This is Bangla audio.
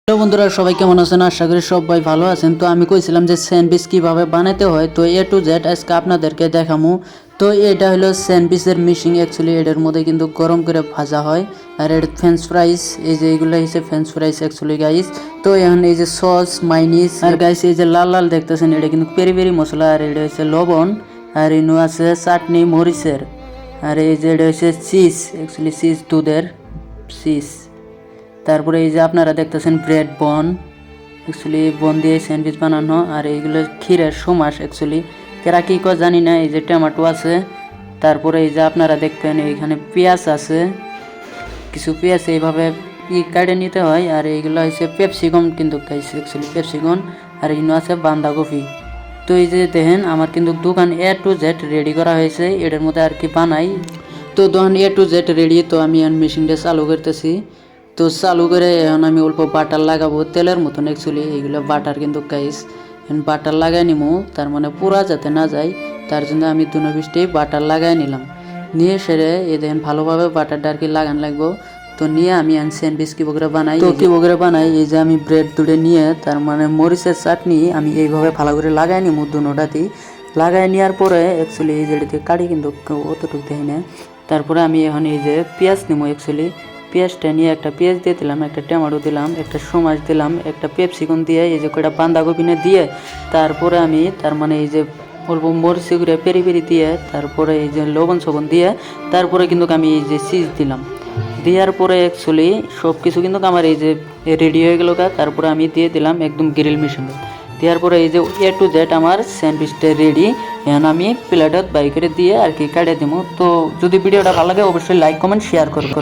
হ্যালো বন্ধুরা, সবাই কেমন আছেন? আশা করি সবাই ভালো আছেন। তো আমি কইছিলাম যে স্যান্ডউইচ কিভাবে বানাতে হয়, তো এ টু জেড আজকে আপনাদেরকে দেখামু। তো এটা হলো স্যান্ডউইচের মেশিন। অ্যাকচুয়ালি এটার মধ্যে কিন্তু গরম করে ভাজা হয়। আর এটা ফ্রেঞ্চ ফ্রাইস, এই যে এইগুলো হচ্ছে ফ্রেঞ্চ ফ্রাইস অ্যাকচুয়ালি গাইস। তো এখন এই যে সস, মাইনিস, আর গাইস এই যে লাল লাল দেখতেছেন, এটা কিন্তু পেরি পেরি মশলা। আর এটা হচ্ছে লবণ, আর ইনু আছে চাটনি মরিচের। আর এই যে এটা হচ্ছে চিজ, অ্যাকচুয়ালি চিজ, দুধের চিজ। তারপরে এই যে আপনারা দেখতেছেন ব্রেড বন, অ্যাকচুয়ালি বন দিয়ে স্যান্ডউইচ বানানো। আর এইগুলো ক্ষীরের সমাস, অ্যাকচুয়ালি কেরা কী করে জানি না। এই যে টমেটো আছে, তারপরে এই যে আপনারা দেখবেন এইখানে পেঁয়াজ আছে, কিছু পেঁয়াজ এইভাবে কাটে নিতে হয়। আর এইগুলো হচ্ছে পেপসিকম, কিন্তু অ্যাকচুয়ালি পেপসিকম। আর এগুলো আছে বাঁধাকপি। তো এই যে দেখেন আমার কিন্তু দোকান এ টু জেড রেডি করা হয়েছে, এটার মধ্যে আর কি বানাই। তো দোকান এ টু জেড রেডি। তো আমি মেশিনটা চালু করতেছি। তো চালু করে এখন আমি অল্প বাটার লাগাবো, তেলের মতন অ্যাকচুয়ালি এইগুলো বাটার কিন্তু গাইস। এখন বাটার লাগাই নিমু, তার মানে পুরা যাতে না যায়, তার জন্য আমি দুনো পিসটি বাটার লাগাই নিলাম। নিয়ে সেরে এই দেখেন ভালোভাবে বাটারটা আর কি লাগান লাগবো। তো নিয়ে আমি স্যান্ডউইচ কি বগরে বানাই। তো কি বগরে বানাই, এই যে আমি ব্রেড দুটো নিয়ে তার মানে মরিচের চাটনি আমি এইভাবে ভালো করে লাগাই নিমু দুনোটাতেই। লাগাই নেওয়ার পরে অ্যাকচুয়ালি এই যেটিতে কাটি কিন্তু অতটুকু দেয় না। তারপরে আমি এখন এই যে পেঁয়াজ নিবো, অ্যাকচুয়ালি পেঁয়াজটা নিয়ে একটা পেঁয়াজ দিয়ে দিলাম, একটা টমেটো দিলাম, একটা সমাজ দিলাম, একটা পেপসিকম দিয়ে এই যে কয়টা বাঁধাকপি দিয়ে তারপরে আমি তার মানে এই যে অল্প মরিচ করে পেরি পেরি দিয়ে তারপরে এই যে লবণ সবন দিয়ে তারপরে কিন্তু আমি এই যে চিজ দিলাম। দেওয়ার পরে অ্যাকচুয়ালি সব কিছু কিন্তু আমার এই যে রেডি হয়ে গেল। তারপরে আমি দিয়ে দিলাম একদম গ্রিল মেশিনে। দেওয়ার পরে এই যে এ টু জেড আমার স্যান্ডউইচটা রেডি। এখন আমি প্লেটত বাই করে দিয়ে আর কি কাটিয়ে দেবো। তো যদি ভিডিওটা ভালো লাগে অবশ্যই লাইক কমেন্ট শেয়ার করবেন।